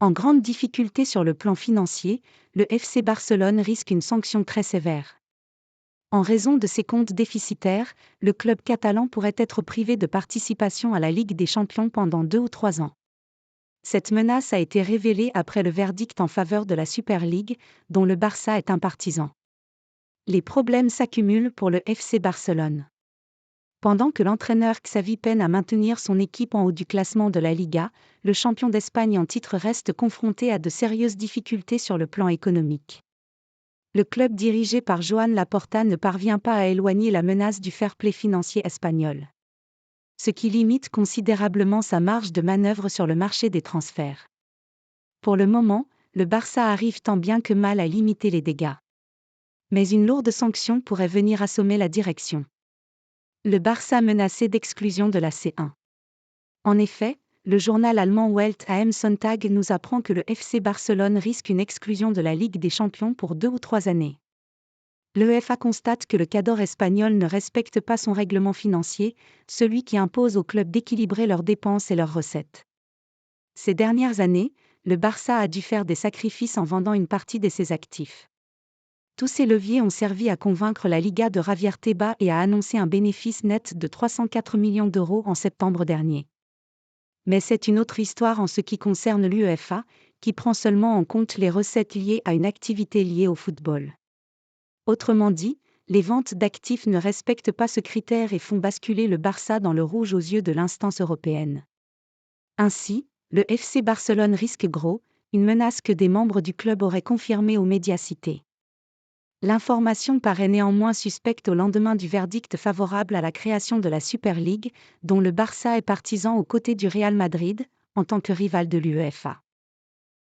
En grande difficulté sur le plan financier, le FC Barcelone risque une sanction très sévère. En raison de ses comptes déficitaires, le club catalan pourrait être privé de participation à la Ligue des Champions pendant 2 ou 3 ans. Cette menace a été révélée après le verdict en faveur de la Super League, dont le Barça est un partisan. Les problèmes s'accumulent pour le FC Barcelone. Pendant que l'entraîneur Xavi peine à maintenir son équipe en haut du classement de la Liga, le champion d'Espagne en titre reste confronté à de sérieuses difficultés sur le plan économique. Le club dirigé par Joan Laporta ne parvient pas à éloigner la menace du fair-play financier espagnol, ce qui limite considérablement sa marge de manœuvre sur le marché des transferts. Pour le moment, le Barça arrive tant bien que mal à limiter les dégâts. Mais une lourde sanction pourrait venir assommer la direction. Le Barça menacé d'exclusion de la C1. En effet, le journal allemand Welt am Sonntag nous apprend que le FC Barcelone risque une exclusion de la Ligue des Champions pour 2 ou 3 années. L'UEFA constate que le cadre espagnol ne respecte pas son règlement financier, celui qui impose aux clubs d'équilibrer leurs dépenses et leurs recettes. Ces dernières années, le Barça a dû faire des sacrifices en vendant une partie de ses actifs. Tous ces leviers ont servi à convaincre la Liga de Javier Tebas et à annoncer un bénéfice net de 304 millions d'euros en septembre dernier. Mais c'est une autre histoire en ce qui concerne l'UEFA, qui prend seulement en compte les recettes liées à une activité liée au football. Autrement dit, les ventes d'actifs ne respectent pas ce critère et font basculer le Barça dans le rouge aux yeux de l'instance européenne. Ainsi, le FC Barcelone risque gros, une menace que des membres du club auraient confirmée aux médias cités. L'information paraît néanmoins suspecte au lendemain du verdict favorable à la création de la Super League, dont le Barça est partisan aux côtés du Real Madrid, en tant que rival de l'UEFA.